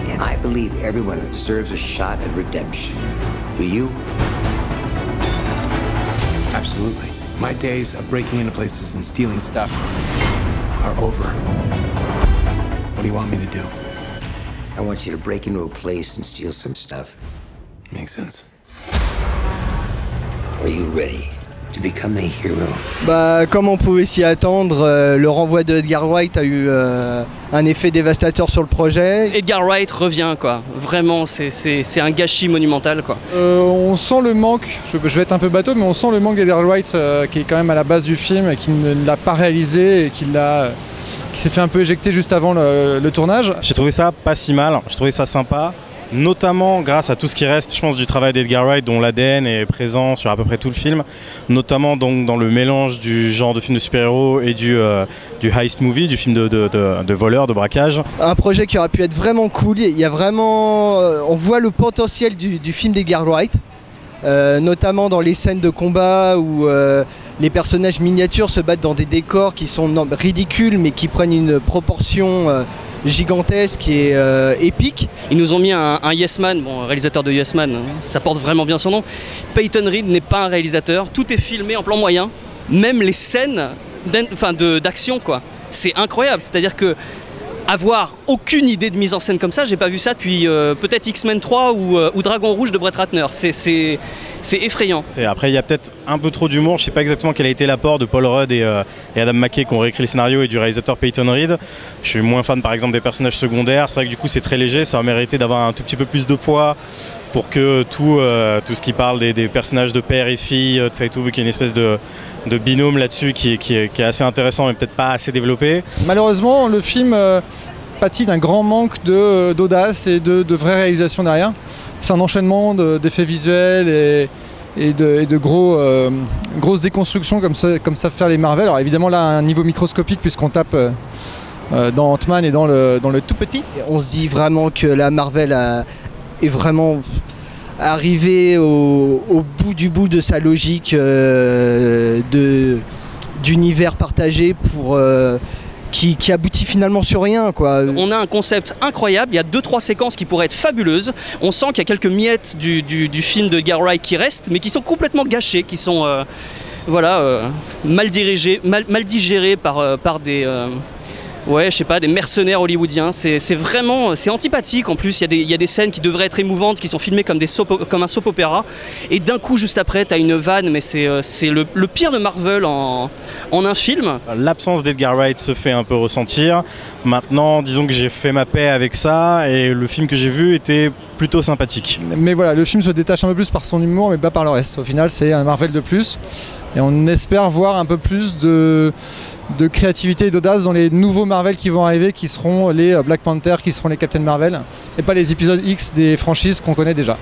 and I believe everyone deserves a shot at redemption. Do you? Absolutely. My days of breaking into places and stealing stuff are over. What do you want me to do? I want you to break into a place and steal some stuff. Makes sense. Are you ready to become a hero? Bah, comme on pouvait s'y attendre, le renvoi de Edgar Wright a eu un effet dévastateur sur le projet. Edgar Wright revient, quoi. Vraiment, c'est un gâchis monumental, quoi. On sent le manque, je vais être un peu bateau, mais on sent le manque d'Edgar Wright qui est quand même à la base du film et qui ne l'a pas réalisé et qui s'est fait un peu éjecter juste avant le tournage. J'ai trouvé ça pas si mal, j'ai trouvé ça sympa. Notamment grâce à tout ce qui reste, je pense, du travail d'Edgar Wright, dont l'ADN est présent sur à peu près tout le film, notamment donc dans le mélange du genre de film de super-héros et du heist movie, du film de voleur, de braquage. Un projet qui aurait pu être vraiment cool, il y a vraiment, on voit le potentiel du film d'Edgar Wright, notamment dans les scènes de combat où les personnages miniatures se battent dans des décors qui sont ridicules mais qui prennent une proportion gigantesque et épique. Ils nous ont mis un Yes Man, bon, réalisateur de Yes Man, ça porte vraiment bien son nom. Peyton Reed n'est pas un réalisateur, tout est filmé en plan moyen, même les scènes d'action, quoi. C'est incroyable, c'est-à-dire que avoir aucune idée de mise en scène comme ça, j'ai pas vu ça depuis peut-être X-Men 3 ou Dragon Rouge de Brett Ratner. C'est effrayant. Et après, il y a peut-être un peu trop d'humour. Je sais pas exactement quel a été l'apport de Paul Rudd et Adam McKay qui ont réécrit le scénario et du réalisateur Peyton Reed. Je suis moins fan par exemple des personnages secondaires. C'est vrai que du coup c'est très léger. Ça aurait mérité d'avoir un tout petit peu plus de poids pour que tout ce qui parle des personnages de père et fille, tout ça et tout, vu qu'il y a une espèce de binôme là-dessus qui est assez intéressant mais peut-être pas assez développé. Malheureusement, le film pâtit d'un grand manque d'audace et de vraie réalisation derrière. C'est un enchaînement d'effets visuels et de grosses déconstructions comme ça faire les Marvel. Alors évidemment là à un niveau microscopique puisqu'on tape dans Ant-Man et dans le tout petit. On se dit vraiment que la Marvel est vraiment arrivée au bout de sa logique d'univers partagé pour qui aboutit finalement sur rien, quoi. On a un concept incroyable, il y a 2-3 séquences qui pourraient être fabuleuses. On sent qu'il y a quelques miettes du film de Edgar Wright qui restent, mais qui sont complètement gâchées, qui sont mal dirigées, mal digérées par des... ouais, je sais pas, des mercenaires hollywoodiens. C'est antipathique en plus. Il y a des scènes qui devraient être émouvantes, qui sont filmées comme un soap opéra. Et d'un coup, juste après, t'as une vanne, mais c'est le pire de Marvel en un film. L'absence d'Edgar Wright se fait un peu ressentir. Maintenant, disons que j'ai fait ma paix avec ça et le film que j'ai vu était plutôt sympathique. Mais voilà, le film se détache un peu plus par son humour, mais pas par le reste. Au final, c'est un Marvel de plus. Et on espère voir un peu plus de créativité et d'audace dans les nouveaux Marvel qui vont arriver, qui seront les Black Panther, qui seront les Captain Marvel, et pas les épisodes X des franchises qu'on connaît déjà.